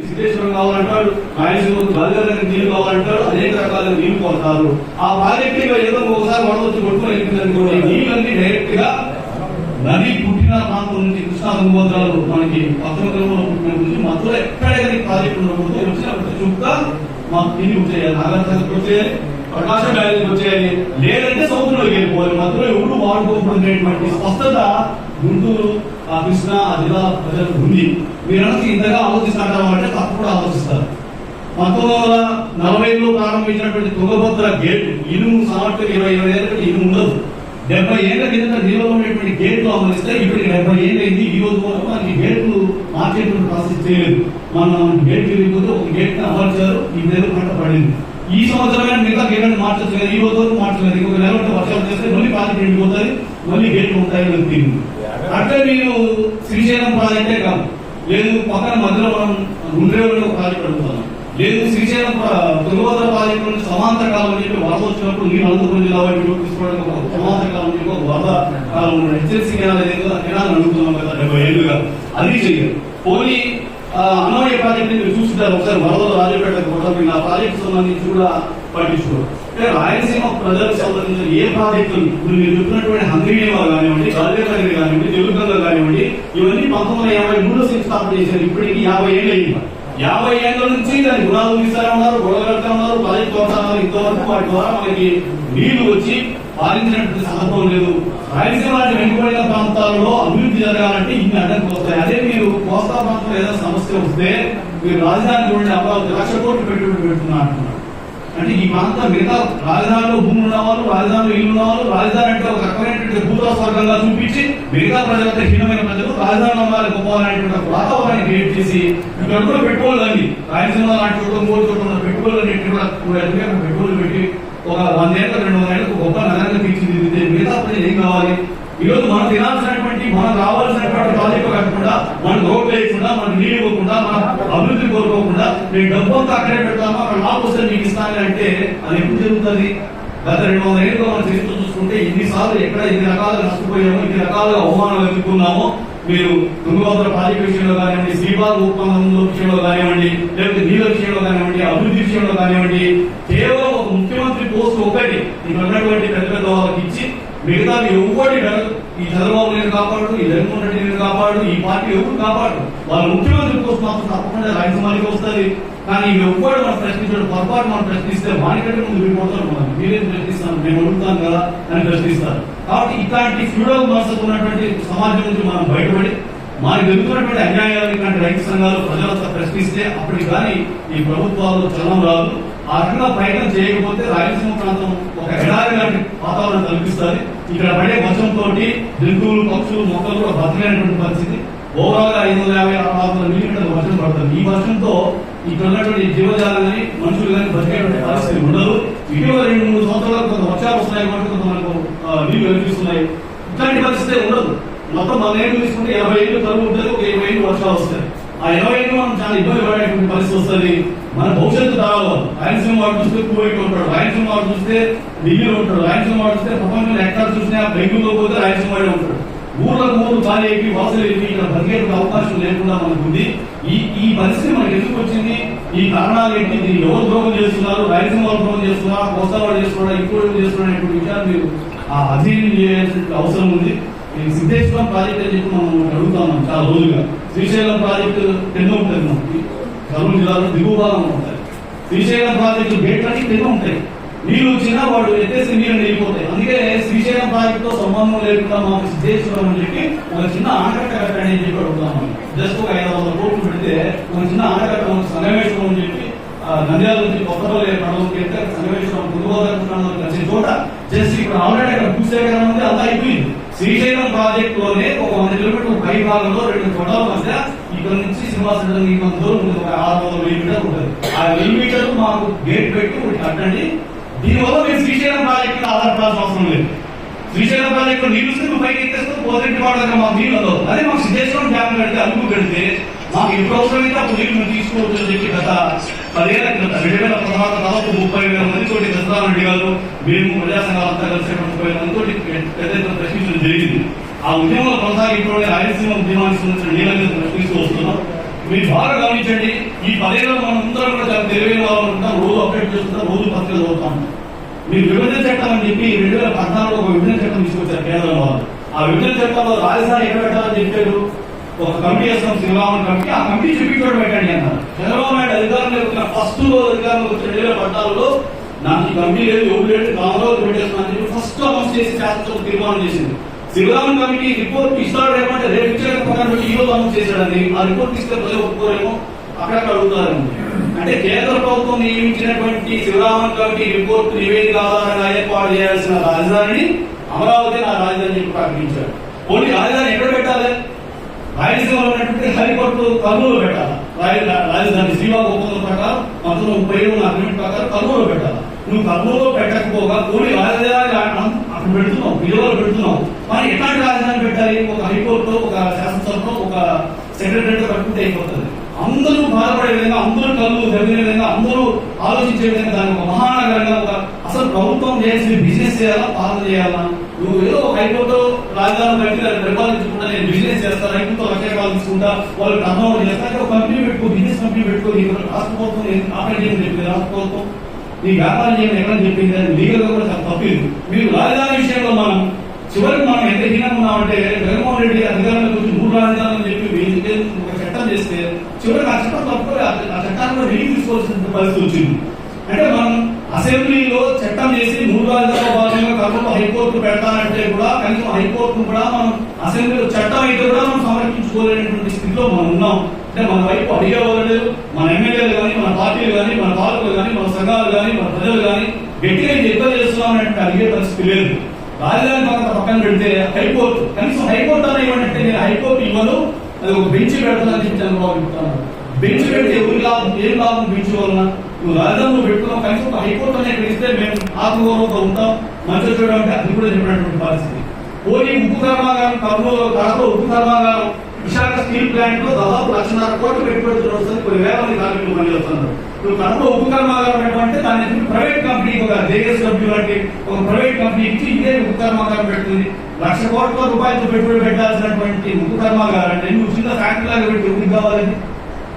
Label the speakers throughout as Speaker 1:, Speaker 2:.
Speaker 1: సిద్ధేశ్వరం కావాలంటాడు, రాయలసీమకు గల్గర్ నీళ్లు కావాలంటాడు, అనేక రకాల నీళ్లు కోరుతారు. ఆ ప్రాజెక్ట్ ఏదో ఒకసారి వరదొచ్చి కొట్టుకుని వెళ్ళిందనుకోండి, నీళ్ళన్నీ డైరెక్ట్ గా నది పుట్టిన ప్రాంతం నుంచి కృష్ణా తుంగభద్రాలు మనకి పశ్చిమ తెలంగాణ పుట్టిన నుంచి మధ్యలో ఎక్కడెక్కడ ప్రాజెక్టు ఉన్నప్పుడు వచ్చిన ప్రతి చుక్క మాకు తిరిగి వచ్చేయాలి, నాగార్జునకి వచ్చేయాలి, ప్రకాశం వ్యాలీకి వచ్చేయాలి, లేదంటే సముద్రంలోకి వెళ్ళిపోవాలి. మధ్యలో ఎవరు వాడుకోకూడదనేటువంటి స్పష్టత గుంటూరు ఆ కృష్ణా ఆ జిల్లా ప్రజలకు ఉంది. మీరంతా ఇంతగా ఆలోచిస్తారంటే తప్పకుండా ఆలోచిస్తారు. 1940లో ప్రారంభించినటువంటి తుంగభద్ర గేట్ ఇనుము సామర్థ్యం 20 ఏళ్ళ కంటే ఇనుము ఉండదు. 70 ఏళ్ల కింద నిల్వలో ఉన్నటువంటి గేట్లు అమలిస్తే ఇప్పటికి 70 ఏళ్ళు అయింది. ఈ రోజు వరకు మనకి గేట్లు మార్చేటువంటి ప్రాసెస్ చేయలేదు. మనం గేట్ వెళ్ళిపోతే ఒక గేట్ అమర్చారు, ఈ నెల పంట పడింది. ఈ సంవత్సరమే మిగతా గేట్లను మార్చచ్చు కదా, ఈ రోజు వరకు మార్చలేదు. ఇంకొక నెల వర్షాలు చేస్తే మళ్ళీ ప్రాజెక్ట్ ఎండిపోతుంది, మళ్ళీ గేట్లు ఉంటాయి తెలియదు. అట్లే మీరు శ్రీశైలం ప్రాజెక్టే కాదు, లేదు పక్కన మధ్యలో మనం గుండ్రేవులో ప్రాజెక్ట్ అడుగుతున్నాం, లేదు శ్రీశైలం తుంగభద్ర ప్రాజెక్టు నుంచి సమాంతర కాలం అని చెప్పి వరద వచ్చినప్పుడు నీరు అనంతపురం జిల్లా వైపు తీసుకోవడానికి ఒక సమాంతర కాలం చెప్పి ఒక వరద కాలం హెచ్ఎల్సీ కెనాల్ అడుగుతున్నాం కదా 70 ఏళ్ళుగా, అది చెయ్యరు. పోనీ అన్నమయ్య ప్రాజెక్ట్ మీరు చూస్తుంటారు, ఒకసారి వరదలు రాజపేటకు కూడా ఆ ప్రాజెక్టు సంబంధించి కూడా పట్టించుకోరు. రాయలసీమ ప్రజలకు సంబంధించిన ఏ ప్రాజెక్టులు ఇప్పుడు మీరు చెప్పినటువంటి హంద్రీనేవా కానివ్వండి, గల్గర్ కానివ్వండి, తెలుగుగంగ కానివ్వండి, ఇవన్నీ 1953లో శంకుస్థాపన చేశారు. ఇప్పటికి 50 ఏళ్ళు అయింది. 50 ఏళ్ల నుంచి దాని గుణాలు తీస్తూనే ఉన్నారు, గొడవలుగా ఉన్నారు, ప్రాజెక్టు కోరుతున్నారు. ఇంతవరకు వాటి ద్వారా మనకి నీళ్లు వచ్చి పాలించినటువంటి సందర్భం లేదు. రాయలసీమ లాంటి వెనుకబడిన ప్రాంతాల్లో అభివృద్ధి జరగాలంటే ఇన్ని అడ్డంకులు వస్తాయి. అదే మీరు కోస్తా ప్రాంతంలో ఏదైనా సమస్య వస్తే మీరు రాజధాని చూడండి, అమరావతి 1,00,000 కోట్లు పెట్టుబడి పెడుతున్నా అంటున్నారు. అంటే ఈ ప్రాంతం మిగతా రాజధానిలో భూములు ఉన్నవాళ్ళు, రాజధానిలో ఇల్లు ఉన్నవాళ్ళు, రాజధాని అంటే ఒక రకమైనటువంటి భూతాస్వర్గంగా చూపించి మిగతా ప్రజలంతా హీనమైన ప్రజలు రాజధాని నమ్మాలి గొప్పవాలనేటువంటి వాతావరణాన్ని క్రియేట్ చేసి ఇక్కడ కూడా పెట్టుకోవాలండి. రాయలసీమ లాంటి చోట్ల 3 చోట్ల ఉన్న పెట్టుకోవాలన్నింటినీ కూడా పెట్టుబడులు పెట్టి ఒక 100 ఏళ్ళ 200 ఏళ్ళకు గొప్ప నగరంగా తీర్చిదిద్దితే మిగతా ప్రజలు ఏం కావాలి? ఈ రోజు మనం తినాల్సినటువంటి మనకు రావాల్సినటువంటి ప్రాజెక్టు కాకుండా, మనం రోడ్లు వేయకుండా, మనకు నీళ్ళు ఇవ్వకుండా, మన అభివృద్ధి కోరుకోకుండా నేను డబ్బు అంతా అక్కడే పెడతామో అక్కడ లాభ వస్తే మీకు ఇస్తాను అంటే అది ఎప్పుడు జరుగుతుంది? గత 200 ఏళ్ళుగా మనం చరిత్ర చూసుకుంటే ఇన్నిసార్లు ఎక్కడ ఎన్ని రకాలుగా నష్టపోయామో, ఇన్ని రకాలుగా అవమానాలు ఎదుర్కొన్నామో. మీరు తుంగభద్ర ప్రాజెక్టు విషయంలో కానివ్వండి, శ్రీపాద ఒప్పందంలో విషయంలో కానివ్వండి, లేకపోతే నీళ్ళ విషయంలో కానివ్వండి, అభివృద్ధి విషయంలో కానివ్వండి, కేవలం ఒక ముఖ్యమంత్రి పోస్ట్ ఒకటి ఇక్కడ ఉన్నటువంటి పెద్ద పెద్ద వాళ్ళకి ఇచ్చి మిగతా ఎవరి ఈ చంద్రబాబు నేను కాపాడు, ఈ జగన్మోహన్ రెడ్డి నేను కాపాడు, ఈ పార్టీ ఎవరు కాపాడు, వాళ్ళ ముఖ్యమంత్రి పోస్ట్ మాత్రం తప్పకుండా రాజ్యసభకి వస్తుంది. కానీ ఎవ్వరు మనం ప్రశ్నించడం పొరపాటు మనం ప్రశ్నిస్తే వానికంటే ముందు విడిపోతారు. మనం మీరేం ప్రశ్నిస్తాను, మేము అడుగుతాను కదా అని ప్రశ్నిస్తారు. కాబట్టి ఇట్లాంటి ఫ్యూడల్ మనసు ఉన్నటువంటి సమాజం నుంచి మనం బయటపడి మనకు జరుగుతున్నటువంటి అన్యాయాలు ఇట్లాంటి రైతు సంఘాలు ప్రజలంతా ప్రశ్నిస్తే అప్పటికి కానీ ఈ ప్రభుత్వాల్లో చలనం రాదు. ఆ రకంగా ప్రయత్నం చేయకపోతే రాయలసీమ ప్రాంతం ఒక ఎడారి లాంటి వాతావరణం కల్పిస్తుంది. ఇక్కడ పడే వర్షంతో జంతువులు, పక్షులు, మొక్కలు కూడా బతకలేనటువంటి పరిస్థితి. ఓవరాల్ గా 550-600 మిల్లీమీటర్ల వర్షం పడుతుంది. ఈ వర్షంతో ఇక్కడ ఉన్నటువంటి జీవజాలు కానీ మనుషులు కానీ బతికేటువంటి పరిస్థితి ఉండదు. ఇటీవల 2-3 సంవత్సరాలకు కొంత వర్షాలు వస్తున్నాయి, కొంత మనకు నీళ్లు కనిపిస్తున్నాయి. ఇట్లాంటి పరిస్థితి ఉండదు. మొత్తం 100 ఏళ్ళు తీసుకుంటే 80 ఏళ్ళు కరువు ఉంటుంది, ఒక 20 ఏళ్ళు వర్షాలు వస్తాయి. ఆ 20 ఏళ్ళు మనం చాలా ఇబ్బంది పడేటువంటి పరిస్థితి వస్తుంది. మన భవిష్యత్తు తరాలు రాయలసీమ వాడు చూస్తే కువైట్ ఉంటాడు, రాయలసీమ వాడు చూస్తే ఢిల్లీలో ఉంటాడు, రాయలసీమ వాడు చూస్తే ప్రపంచంలో ఎక్కడ చూసినా బెంగళూరులో పోతే రాయలసీమ వాడే ఉంటాడు. ఊర్లకు ఊరు ఖాళీ అయిపోయి వలసలు వెళ్ళి ఇక్కడ బతికేటువంటి అవకాశం లేకుండా మనకు ఉంది. ఈ పరిస్థితి మనకి ఎందుకు వచ్చింది? ఈ కారణాలు ఏంటి? దీన్ని ఎవరు ద్రోహం చేస్తున్నారు? రాయలసీమ వాళ్ళు ద్రోహం చేస్తున్నారా, కోస్తా వాడు చేస్తున్నారా, ఇంకోటి చేస్తున్నారా అనేటువంటి విషయాలు మీరు అధ్యయనం చేయాల్సిన అవసరం ఉంది. సిద్ధేశ్వరం ప్రాజెక్ట్ అని చెప్పి మనం అడుగుతున్నాం చాలా రోజులుగా. శ్రీశైలం ప్రాజెక్టు ఎన్నో ఉంటుంది, మనకి కర్నూలు జిల్లాలో దిగువ భాగంలో ఉంటాయి. శ్రీశైలం ప్రాజెక్టు గేట్లకి ఎన్నో ఉంటాయి. నీళ్ళు వచ్చినా వాడు ఎత్తేసి నీళ్ళు వెళ్ళిపోతాయి. అందుకే శ్రీశైలం ప్రాజెక్టుతో సంబంధం లేకుండా మాకు సిద్ధేశ్వరం అని చెప్పి ఒక చిన్న ఆనకట్ట కట్టండి అని చెప్పి అడుగుతాం. జస్ట్ ఒక 500 కోట్లు పెడితే ఒక చిన్న ఆనకట్ట సంగమేశ్వరం అని చెప్పి నంద్యాల నుంచి కొత్తపల్లి మండలంకి వెళ్తే సంగమేశ్వరం పుదుగోదావరి వచ్చే చోట జస్ట్ ఇప్పుడు ఆల్రెడీ అక్కడ భూసేకరణ ఉంది, అంతా అయిపోయింది. శ్రీశైలం ప్రాజెక్ట్ లోనే ఒక 100 కిలోమీటర్ల పై భాగంలో 2 కొండల మధ్య ఇక్కడ నుంచి సింహాసనం కొంత దూరం ఉంటుంది, ఒక 600 మీటర్లు ఉంటుంది. ఆ 1000 మీటర్లు మాకు గేట్ పెట్టి ఒకటి కట్టండి. దీనివల్ల మీరు శ్రీశైలం ప్రాజెక్టు ఆధారపడాల్సిన అవసరం లేదు. శ్రీశైలం ప్రాజెక్టు నీళ్లు నువ్వు పైకి ఎత్తేస్తూ పోరెడ్డి వాడ దగ్గర మాకు నీళ్ళు అదే మాకు సిద్ధేశ్వరం డ్యామ్ కడితే అలుగు కడితే మాకు ఎప్పుడు అవసరమైతే అప్పుడు నీళ్ళు మేము తీసుకోవచ్చు అని చెప్పి గత 10 ఏళ్ల కింద 2016 దాదాపు 30,000 మందితో దసరాలు అడిగారు. మేము ప్రజా సంఘాలంతా కలిసి 30,000 మందితో పెద్ద ఎత్తున ప్రశ్నించడం జరిగింది. ఆ ఉద్యమంలో కొనసాగించే రాయలసీమ ఉద్యమానికి సంబంధించిన నీళ్ళ మీద ప్రశ్నిస్తూ వస్తున్నాం. మీరు బాగా గమనించండి. ఈ 10 ఏళ్ళలో మనం అందరం కూడా చాలా తెలివైన వాళ్ళు ఉంటాం, రోజు అప్డేట్ చేస్తుంటాం, రోజు పత్రికలు చదువుతాం. మీరు విభజన చట్టం అని చెప్పి 2014లో ఒక విభజన చట్టం తీసుకొచ్చారు కేంద్రం వాళ్ళు. ఆ విభజన చట్టంలో రాజధాని ఎక్కడ పెట్టాలని చెప్పారు, ఒక కమిటీ వేస్తాం, శ్రీరామన్ కమిటీ. ఆ కమిటీ చూపించడం పెట్టండి అన్నారు. చంద్రబాబు నాయుడు అధికారంలో వచ్చిన ఫస్ట్ రోజు అధికారంలో వచ్చిన 2014లో నాకు ఈ కమిటీ లేదు, ఎవరు లేదు, కామరాజు పెట్టేస్తున్నాను చెప్పి ఫస్ట్ అనౌన్స్ చేసి శాసనసభ తీర్మానం చేసింది. శ్రీరామన్ కమిటీ రిపోర్ట్ ఇస్తాడు రేపంటే రేపు ఇచ్చే ప్రకారం ఈ రోజు అనౌన్స్ చేశాడండి. ఆ రిపోర్ట్ ఇస్తే ప్రజలు ఒప్పుకోరేమో, అక్కడక్కడ అడుగుతారేమో. అంటే కేంద్ర ప్రభుత్వం నియమించినటువంటి శ్రీరామన్ కమిటీ రిపోర్ట్ నివేదిక ఆధారంగా ఏర్పాటు చేయాల్సిన రాజధానిని అమరావతి నా రాజధాని చెప్పి ప్రకటించారు. పోనీ రాజధాని ఎక్కడ పెట్టాలి? రాయలసీమలో ఉన్నటువంటి హైకోర్టు కర్నూలు పెట్టాలి రాజధాని. శ్రీవాగు ఒప్పందం ప్రకారం 1937 అగ్రిమెంట్ ప్రకారం కర్నూలు పెట్టాలి. నువ్వు కర్నూలు పెట్టకపోగా పోనీ రాజధాని అక్కడ పెడుతున్నావు, విలువలు పెడుతున్నావు. మరి ఎట్లాంటి రాజధాని పెట్టాలి? ఒక హైకోర్టు, ఒక శాసనసభలో, ఒక సెక్రటరీ కట్టుకుంటే అయిపోతుంది. అందరూ బాధపడే విధంగా, అందరూ కళ్ళు దెబ్బతినే విధంగా, అందరూ ఆలోచించే విధంగా దాన్ని ఒక మహానగరంగా, ఒక అసలు ప్రభుత్వం చేయాల్సింది బిజినెస్ చేయాలా, పాలన చేయాలా? నువ్వు ఏదో ఒక హైకోర్టు రాజధాని కట్టి దాన్ని పరిపాలించుకుంటా, నేను బిజినెస్ చేస్తాను, హైకోర్టు లక్ష ఎకరాలు తీసుకుంటా, వాళ్ళు టర్నోవర్ చేస్తా, ఒక కంపెనీ పెట్టుకో, బిజినెస్ కంపెనీ పెట్టుకో. రాష్ట్ర ప్రభుత్వం ఆపరేట్ చేయమని చెప్పింది, రాష్ట్ర ప్రభుత్వం నీ వ్యాపారం చేయమని ఎక్కడ చెప్పింది. లీగల్ గా కూడా చాలా తప్పింది. మీరు రాజధాని విషయంలో మనం చివరికి మనం ఎంత హీనంగా ఉన్నామంటే, జగన్మోహన్ రెడ్డి అధికారంలోకి వచ్చి 3 రాజధానులు చెప్పి ఒక చట్టం చేస్తే చివరికి ఆ చట్టం తప్ప ఆ చట్టాన్ని కూడా వెలికి తీసుకోవాల్సిన పరిస్థితి వచ్చింది. అంటే మనం అసెంబ్లీలో చట్టం చేసి 3 రాజధానుల భాగంగా కర్నూలు హైకోర్టు పెడతానంటే కూడా కనీసం హైకోర్టును కూడా మనం అసెంబ్లీలో చట్టం అయితే కూడా మనం సమర్పించుకోలేనటువంటి స్థితిలో మనం ఉన్నాం. అంటే మన వైపు అడిగేవాళ్ళు లేదు. మన ఎమ్మెల్యేలు కానీ, మన పార్టీలు కానీ, మన పాలకులు కానీ, మన సంఘాలు కానీ, మన ప్రజలు కానీ గట్టిగా ఇబ్బంది చేస్తున్నామంటే అడిగే పరిస్థితి లేదు. రాజధాని పక్కన పెడితే హైకోర్టు, కనీసం హైకోర్టు అన్న ఇవ్వండి. నేను హైకోర్టు ఇవ్వను, అది ఒక బెంచ్ పెడతానని చెప్పి చంద్రబాబు చెప్తున్నాడు. బెంచ్ పెడితే ఎవరి లాభం, ఏం లాభం బెంచ్ వలన? నువ్వు రాజధానిలో పెట్టుకున్నావు, కనీసం ఒక హైకోర్టు అనే ఇక్కడ ఇస్తే మేము ఆత్మగౌరవంతో ఉంటాం, మంచిగా చూడడం అంటే అది కూడా చెప్పినటువంటి పరిస్థితి. పోనీ ఉక్కు కర్మాగారం, కర్నూలు ఉక్కు కర్మాగారం, విశాఖ స్టీల్ ప్లాంట్ లో దాదాపు 1,50,000 కోట్లు పెట్టుబడి వస్తుంది, కొన్ని వేల మంది కార్మికులు పనిచేస్తున్నారు. నువ్వు కర్నూలు ఉక్కు కర్మాగారం అంటే దాన్ని ప్రైవేట్ కంపెనీ, ఒక జేఎస్డబ్ల్యూ లాంటి ఒక ప్రైవేట్ కంపెనీ ఇచ్చి ఇదే ఉక్కు కర్మాగారం పెడుతుంది. 1,00,000 కోట్ల రూపాయలతో పెట్టుబడి పెట్టాల్సినటువంటి ఉక్కు కర్మాగారం అంటే నువ్వు చిన్న ఫ్యాక్టరీ లాగా పెట్టి ఎందుకు కావాలని?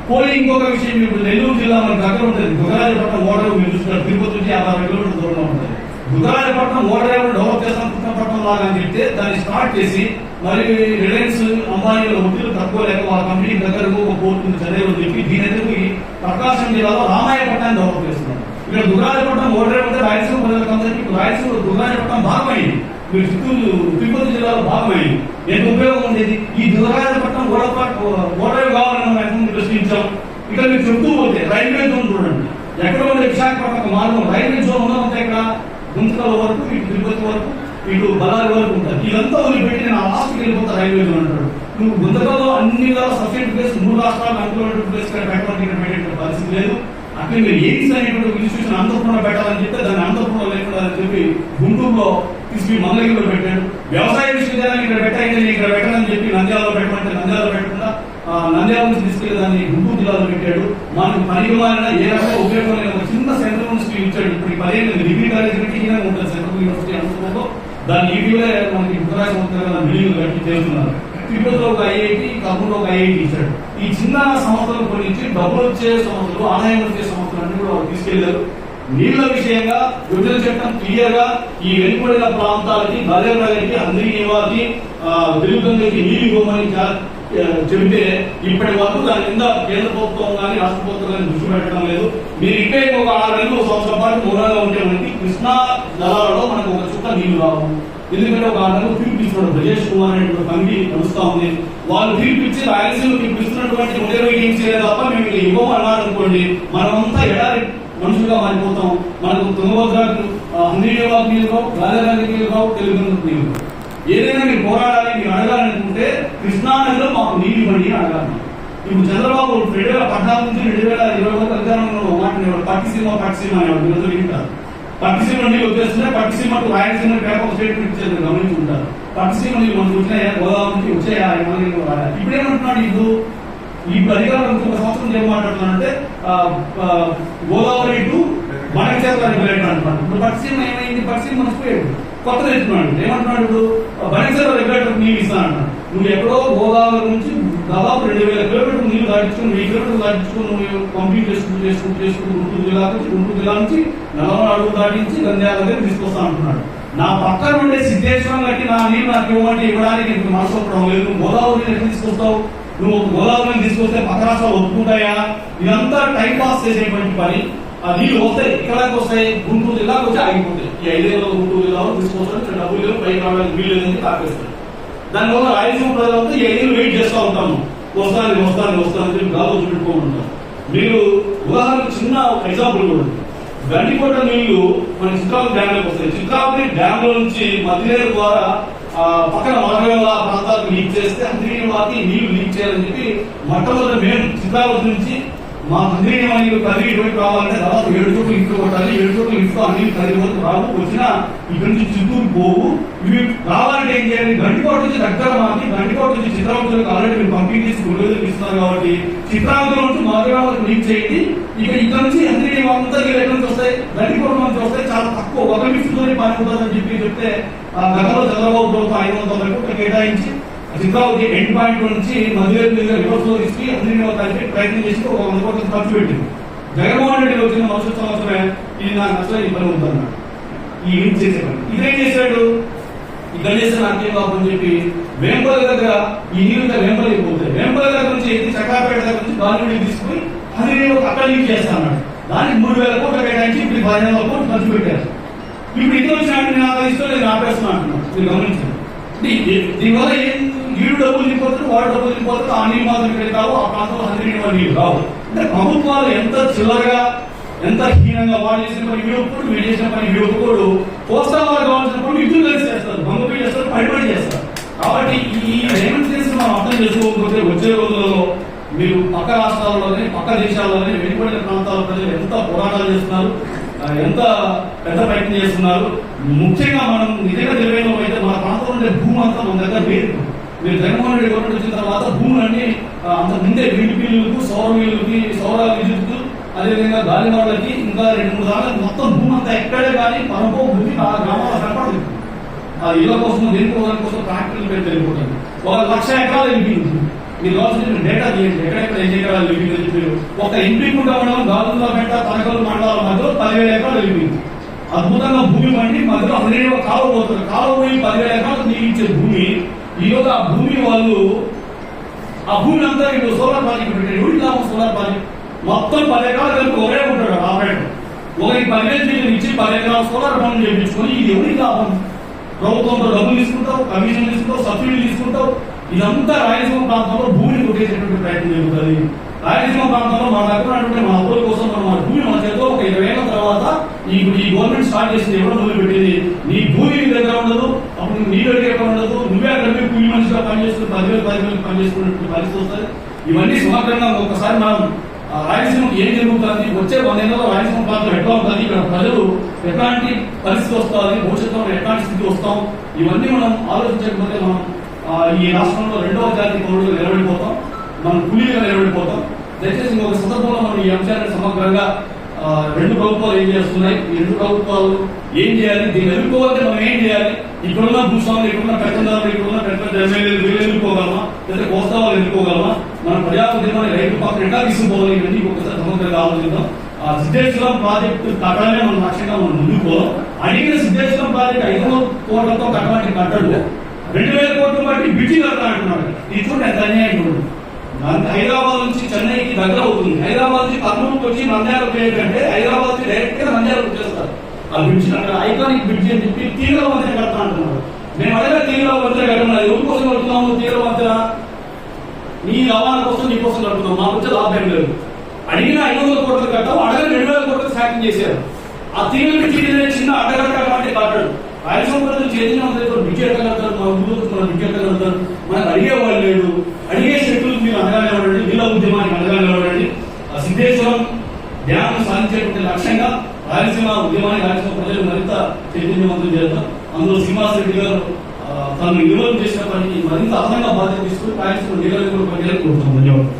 Speaker 1: పోనీ ఇంకొక విషయం, మీకు నెల్లూరు జిల్లా మనకు దగ్గర ఉంటుంది, దుగ్గరాజపట్నం ఓడరేవు. మీరు చూస్తున్నారు, తిరుపతి నుంచి 50 కిలోమీటర్ల దూరంలో ఉంటుంది. దుగ్గరాజపట్నం ఓడరేవు డెవలప్ చేస్తాం కృష్ణపట్నం లాగా అని చెప్తే దాన్ని స్టార్ట్ చేసి మరి రిలయన్స్ అంబానీల ఒత్తిడి తక్కువలేక వాళ్ళ కంపెనీ దగ్గరకు ఒక పోర్టు ఉంది చదివేమని చెప్పి దీని ఎదురు ప్రకాశం జిల్లాలో రామాయపట్నాన్ని డెవలప్ చేస్తున్నారు. ఇక్కడ దుగ్గరాజపట్నం ఓడరేవు ఉంటే రాయలసీమ ప్రజలకు అందరికీ రాయలసీమ దుగ్గరాజపట్నం భాగమైంది, మీరు చిత్తూరు తిరుపతి జిల్లాలో భాగమైంది. ఎంత ఉపయోగం ఉండేది? ఈ దుగ్గరాజపట్నం ఓడరేవు కావాలని మనం ప్రశ్నించాం. ఇక్కడ మీరు చెప్తూ పోతే రైల్వే జోన్ చూడండి, ఎక్కడ ఉండే విశాఖపట్నం మార్గం రైల్వే జోన్ ఉన్నదంటే ఇక్కడ గుంతకల వరకు, ఇటు తిరుపతి వరకు, ఇటు బళ్ళారి వరకు ఉంటుంది. ఇదంతా వదిలిపెట్టి నేను ఆ లాస్ట్కి వెళ్ళిపోతా రైల్వే జోన్ అంటాడు. నువ్వు గుంతకల్లో అన్ని సబ్సిడీ ప్లేస్ 3 రాష్ట్రాలకు అనుకున్నటువంటి ప్లేస్ పెట్టడానికి ఇక్కడ పెట్టే పరిస్థితి లేదు. అట్లే మీరు ఎయిమ్స్ అనేటువంటి ఇన్స్టిట్యూషన్ ఆంధ్రప్రదేశ్ పెట్టాలని చెప్తే దాన్ని ఆంధ్రప్రదేశ్ లేకుండా అని చెప్పి గుంటూరులో తీసుకుని మంగళగిరిలో పెట్టాడు. వ్యవసాయ విశ్వవిద్యాలయం ఇక్కడ పెట్టాయి, ఇక్కడ పెట్టాలని చెప్పి నంద్యాలలో పెట్టమంటే నంద్యాలలో పెట్టకుండా నంద్యాల నుంచి తీసుకెళ్లి దాన్ని గుంటూరు జిల్లాలో పెట్టాడు. మనకు పనికి మారిన ఏ రకంగా ఉపయోగం లేని ఒక చిన్న సెంట్రల్ యూనివర్సిటీ ఇచ్చాడు. ఇప్పుడు 10 ఏళ్ళు డిగ్రీ కాలేజ్ కంటే ఉంటుంది సెంట్రల్ యూనివర్సిటీ అనుకుంటూ దాన్ని ఈటీవీలో మనకి ఉత్తరాఖండ్ బిల్డింగ్ కట్టి చేస్తున్నారు. తిరుపతిలో ఒక ఐఐటి, కర్నూలులో ఒక ఐఐటి ఇచ్చాడు. ఈ చిన్న సంస్థలు గురించి డబ్బులు వచ్చే సంస్థలు, ఆదాయం వచ్చే సంస్థలు అన్ని కూడా తీసుకెళ్లారు. నీళ్ల విషయంగా విభజన చట్టం క్లియర్ గా ఈ వెనుకబడిన ప్రాంతాలకి, బలేనగర్కి, అందరి నివాకి, తెలుగుగంగకి నీరు ఇవ్వమని చెబితే ఇప్పటి వరకు దాని కింద కేంద్ర ప్రభుత్వం కానీ రాష్ట్ర ప్రభుత్వం కానీ దృష్టి పెట్టడం లేదు. మీరు ఇంకా ఒక 6 నెలలు, సంవత్సరం పాటు మౌనంగా ఉంటే మనకి కృష్ణా జలాలలో మనకు ఒక చుక్క నీళ్లు రావు. ఎందుకంటే ఒక 6 నెలలు తీర్పిస్తున్నాడు బ్రజేష్ కుమార్ అనేటువంటి కమిటీ నడుస్తా ఉంది. వాళ్ళు తీర్పిచ్చి రాయలసీమకి ఇస్తున్నటువంటి 120 టీమ్స్ తప్ప మేము ఇవ్వము అన్నారు అనుకోండి, మనమంతా ఎడారి మనుషులుగా మారిపోతాం. మనకు తుంగభద్రకు అన్నివాకు నీళ్ళు రావు, రాజధానికి నీళ్ళు రావు, తెలుగు నీళ్ళు. ఏదైనా మీరు పోరాడాలి, మీరు అడగాలనుకుంటే కృష్ణానదిలో మాకు నీళ్లు ఇవ్వండి అని అడగాలి. ఇప్పుడు చంద్రబాబు 2014 నుంచి 2020 వరకు అధికారంలో మాట్లాడేవాడు పట్టిసీమ అనేవాడు. మీరు వింటారు, పట్టిసీమ నీళ్ళు వచ్చేస్తుంటే పట్టిసీమకు రాయలసీమ పేపర్ స్టేట్మెంట్ ఇచ్చేది గమనించుకుంటారు. పట్టిసీమ నీళ్ళు మనకు వచ్చినాయా, గోదావరి నుంచి వచ్చాయా, ఇప్పుడేమంటున్నాడు? ఇప్పుడు అధికారులు 1 సంవత్సరం ఏం మాట్లాడుతున్నారంటే గోదావరి టు బనకచెర్ల రెగ్యులేటర్ అంటున్నాడు. ఇప్పుడు పట్టిసీమ ఏమైంది? పట్టిసీమ మర్చిపోయాడు, కొత్త తెచ్చుకున్నాడు. ఏమంటున్నాడు? ఇప్పుడు బనకచెర్ల రెగ్యులేటర్ నీళ్ళు ఇస్తానంటున్నాడు. నువ్వు ఎక్కడో గోదావరి నుంచి దాదాపు 2000 కిలోమీటర్లు నీళ్లు దాటించుకుని 1000 కిలోమీటర్లు దాటించుకుని నువ్వు పంపింగ్ చేసుకుంటూ గుంటూరు జిల్లా నుంచి 40 అడుగులు దాటించి నంద్యాల దగ్గర తీసుకొస్తా అంటున్నాడు. నా పక్కన ఉండే సిద్ధేశ్వరం కట్టి నా నీళ్ళు నాకు ఇవ్వమంటే ఇవ్వడానికి నీకు మనసు ఒప్పడం లేదు. నువ్వు గోదావరి ఎట్లా తీసుకొస్తావు? నువ్వు గోదావరిని తీసుకొస్తే పక్క రాష్ట్రాలు ఒప్పుకుంటాయా? ఇదంతా టైం పాస్ చేసేటువంటి పని. ఆ నీళ్ళు వస్తాయి, ఎక్కడికి వస్తాయి? గుంటూరు జిల్లాకు వచ్చి ఆగిపోతాయి. ఈ 5 ఏళ్ళలో గుంటూరు జిల్లాలో తీసుకొస్తాడు, డబ్బులు లేవు, పైకి రావడానికి వీలు లేదని ఆపేస్తాడు. దానివల్ల రాయలసీమ ప్రజలంతా 7 ఏళ్ళు వెయిట్ చేస్తూ ఉంటాము, వస్తాను చెప్పి గాలో చూపెట్టుకోమంటారు. మీరు ఉదాహరణకు చిన్న ఎగ్జాంపుల్ కూడా, గండికోట నీళ్లు మన చిత్రావతి డ్యామ్ లోకి వస్తాయి. చిత్రావతి డ్యామ్ లో నుంచి మధ్యనేరు ద్వారా పక్కన మరవేల ప్రాంతాలకు లీక్ చేస్తే అంతర్గీయవాకి నీళ్లు లీక్ చేయాలని చెప్పి మొట్టమొదటి మేము చిత్రావతి నుంచి మా అంతర్గీయ నీళ్లు కదిలి ఇటువైపు రావాలంటే దాదాపు 7 చోట్ల ఇంట్లో కొట్టాలి. 7 చోట్ల ఇంట్లో అన్ని కదిలి వరకు రావు, వచ్చినా ఇక్కడి నుంచి చిత్తూరు పోవు. ఇవి రావాలంటే ఏం చేయాలి? గండికోట నుంచి దగ్గర మాకి, గండికోట నుంచి చిత్రావతికి ఆల్రెడీ మీరు పంపిణీ చేసి 2 ఇస్తున్నారు కాబట్టి చిత్రావతిలో నుంచి మరవేలకు లీక్ చేయండి. ఇక్కడ నుంచి అంతర్గీయ అంతా ఎక్కడి నుంచి వస్తాయి? గండికోట నుంచి వస్తాయి. చాలా తక్కువ, 1 నిమిషంలోనే పని అవుతుందని చెప్తే గతంలో చంద్రబాబు ప్రభుత్వం 500 కోట్లు కేటాయించి చిత్రావతి ఎండ్ పాయింట్ నుంచి మధ్యవేలు మీద రివర్స్ లో తీసుకు అంతర్గీయ కలిపి ప్రయత్నం చేసి 100 కోట్లు ఖర్చు పెట్టింది. జగన్మోహన్ రెడ్డి వచ్చిన మరుసటి సంవత్సరమే ఇది నాకు అసలు ఈ పని ఉందన్నాడు. ఈ లింక్ చేసే పని ఇదేం చేశాడు? ఈ గణేశన్ నాకేం కాదని చెప్పి వేంపల్లి దగ్గర ఈ నీళ్ళు వేంపల్లికి పోతాయి. వేంపల్లి దగ్గర నుంచి ఎత్తి చక్రాపేట దగ్గర నుంచి బాలివుడికి తీసుకుని అది అక్కడ లీక్ చేస్తాను. దానికి 3000 కోట్లు కేటాయించి ఇప్పుడు 15,000 కోట్లు ఖర్చు పెట్టారు. ఇప్పుడు ఇది వచ్చినట్టు నాకు ఇష్టం లేదు, ఆపేస్తున్నా అంటున్నాను. మీరు గమనించండి. దీనివల్ల వీడు డబ్బులు దిగిపోతారు, వాడు డబ్బులు దిగిపోతారు. ఆ నీళ్ళు మాత్రం ఇక్కడ కావు, ఆ ప్రాంతంలో అంతర్గీయ నీళ్ళు రావు. అంటే ప్రభుత్వాలు ఎంత చిల్లరగా, ఎంత హీనంగా వాళ్ళు చేసిన పని వీడొప్పుడు, వీడు చేసిన పని వీడొప్పుడు, కోస్తా వాళ్ళు కావాల్సిన పని ఇద్దరు కలిసి చేస్తారు, బంగుపై చేస్తారు, పడిపడి చేస్తారు. కాబట్టి ఈ రేవంత్ కేసు మనం అర్థం చేసుకోకపోతే వచ్చే రోజులలో మీరు పక్క రాష్ట్రాల్లోనే, పక్క దేశాల్లోనే వెనుకబడిన ప్రాంతాల ప్రజలు ఎంత పోరాటాలు చేస్తున్నారు, ఎంత పెద్ద ప్రయత్నం చేస్తున్నారు. ముఖ్యంగా మనం నిజంగా తెలివైన అయితే మన ప్రాంతంలో ఉండే భూమి అంతా మన దగ్గర లేదు. మీరు జగన్మోహన్ రెడ్డి గవర్నమెంట్ వచ్చిన తర్వాత భూములన్నీ అంత ముందే విండ్ మిల్లులకు, సౌర మిల్లులకి, సౌర విద్యుత్, అదేవిధంగా గాలి వాళ్ళకి ఇంకా 2-3 దాకా మొత్తం భూమి అంతా ఎక్కడే కానీ పరపో భూమి ఆ గ్రామాల్లో కనపడదు. ఆ ఇళ్ల కోసం, దేనికోదాని కోసం ట్రాక్టర్లు పెట్టి వెళ్ళిపోతుంది. 1,00,000 ఎకరాలు వెళ్ళిపోయింది. మీరు కావాల్సిన డేటా తీయండి, ఎక్కడెక్కడ ఎన్ని ఎకరాలు వెళ్ళిపోయిందని చెప్పి. ఒక ఎంపీకుంట మండలం, గాజులపేట, తనకలు మండలాల మధ్యలో 10,000 ఎకరాలు వెళ్ళిపోయింది. అద్భుతంగా భూమి పండి మధ్యలో అందరూ కాలువ పోతుంది. కాలువ పోయి 10,000 ఎకరాలు నీళ్ళు ఇచ్చే భూమి, ఈరోజు ఆ భూమి వాళ్ళు ఆ భూమి అంతా ఇప్పుడు సోలార్ ప్రాజెక్ట్ పెట్టారు. ఎవరికి లాభం? సోలార్ ప్రాజెక్ట్ మొత్తం 10 ఎకరాలు కలిపి ఒకే ఉంటాడు ఆపరేటర్. ఒకరికి 10,000 ఇచ్చి 10 ఎకరాల సోలార్ పనులు చేయించుకొని ఇది ఎవరికి లాభం? ప్రభుత్వంతో డబ్బులు తీసుకుంటావు, కమిషన్ తీసుకుంటావు, సబ్సిడీ తీసుకుంటావు. ఇదంతా రాయలసీమ ప్రాంతంలో భూమిని కొట్టేసేటువంటి ప్రయత్నం జరుగుతుంది. రాయలసీమ ప్రాంతంలో మన దగ్గర మన అప్పుల కోసం మన భూమి మన చేతిలో ఒక 20 ఏళ్ల తర్వాత ఈ గవర్నమెంట్ స్టార్ట్ చేసింది. ఎవరో మొదలుపెట్టింది. నీ భూమి నీ దగ్గర ఉండదు, అప్పుడు నీ దగ్గర ఎక్కడ ఉండదు. నువ్వే అక్కడ కూలి మనిషిగా పనిచేస్తున్న 10,000 పనిచేసుకున్నటువంటి పరిస్థితి వస్తుంది. ఇవన్నీ సమగ్రంగా ఒకసారి మనం రాయలసీమకు ఏం జరుగుతుంది, వచ్చే 100 ఏళ్లలో రాయలసీమ ప్రాంతం ఎట్లా ఉంటుంది, ఇక్కడ ప్రజలు ఎట్లాంటి పరిస్థితి వస్తుంది, భవిష్యత్తులో ఎట్లాంటి స్థితి వస్తాం, ఇవన్నీ మనం ఆలోచించకపోతే మనం ఈ రాష్ట్రంలో 2వ జాతి పౌరులుగా నిలబడిపోతాం, మనం కూలీగా నిలబడిపోతాం. దయచేసి ఒక సందర్భంలో మనం ఈ అంశాన్ని సమగ్రంగా 2 ప్రభుత్వాలు ఏం చేస్తున్నాయి, ఈ 2 ప్రభుత్వాలు ఏం చేయాలి, దీన్ని ఎదుర్కోవాలంటే మనం ఏం చేయాలి, ఇక్కడున్న భూస్వాములు, ఇక్కడున్న పెద్దదారులు, ఇక్కడున్న పెద్ద ఎమ్మెల్యేలు వీళ్ళు ఎదుర్కోగలమా, లేదా కోస్తా వాళ్ళు ఎదుర్కోగలమా, మన ప్రజాప్రతినిధులు రైతు పక్కన ఎట్లా తీసుకుపోవాలి, ఇవన్నీ ఒకసారి సమగ్రంగా ఆలోచిద్దాం. ఆ సిద్ధేశ్వరం ప్రాజెక్టు కట్టాలనే మనం లక్ష్యంగా మనం ముందుకు పోదాం. అడిగిన సిద్ధేశ్వరం ప్రాజెక్టు 500 కోట్లతో కట్టడానికి కట్టడు, 2,000 కోట్లు బట్టి బిడ్జి కడతా అంటున్నాడు. ఇది చూడండి ఎంత అన్యాయం చూడండి. హైదరాబాద్ నుంచి చెన్నైకి దగ్గర అవుతుంది. హైదరాబాద్ నుంచి కర్నూలుకి వచ్చి నంద్యాలకు ఏంటంటే హైదరాబాద్ నుంచి డైరెక్ట్ గా నంద్యాలకు వచ్చేస్తారు. ఆ బ్రిడ్జి అక్కడ ఐకానిక్ బ్రిడ్జి అని చెప్పి తీవ్ర వంతెన కడతా అంటున్నారు. మేము అడగా తీవ్ర వంతెన కడుతున్నా, ఎవరి కోసం కడుతున్నాము తీవ్ర వంతెన? నీ రవాణా కోసం, నీ కోసం కడుతున్నాం, మాకు వచ్చే లాభం లేదు. అడిగిన 500 కోట్లు కట్టాము, అడగ 2,000 కోట్లు శాంక్షన్ చేశారు. ఆ తీవ్ర బ్రిడ్జి చిన్న అడ్డగట్ట అంటే కట్టాడు. రాయలసీమ ప్రజలు చైతన్యం బ్రిడ్జి ఎట్లా కడతారు, మన ఊళ్ళో మన బ్రిడ్జి ఎట్లా కడతారు, మనకు అడిగేవాళ్ళు లేడు. అడిగే శక్తులకు మీరు అండగానే ఉండండి, నీళ్ళ ఉద్యమానికి అండగానే ఉండండి. సిద్ధేశ్వరం డ్యామ్ సాధించేటువంటి లక్ష్యంగా రాయలసీమ ఉద్యమాన్ని, రాయలసీమ ప్రజలు మరింత చైతన్యవంతం చేద్దాం. అందులో శ్రీనివాసరెడ్డి గారు తను నిర్వహణ చేసిన పనికి మరింత అదనంగా బాధ్యత తీసుకుని రాయలసీమ నీళ్ళ పనిచేయాలని కోరుతున్నాం. ధన్యవాదాలు.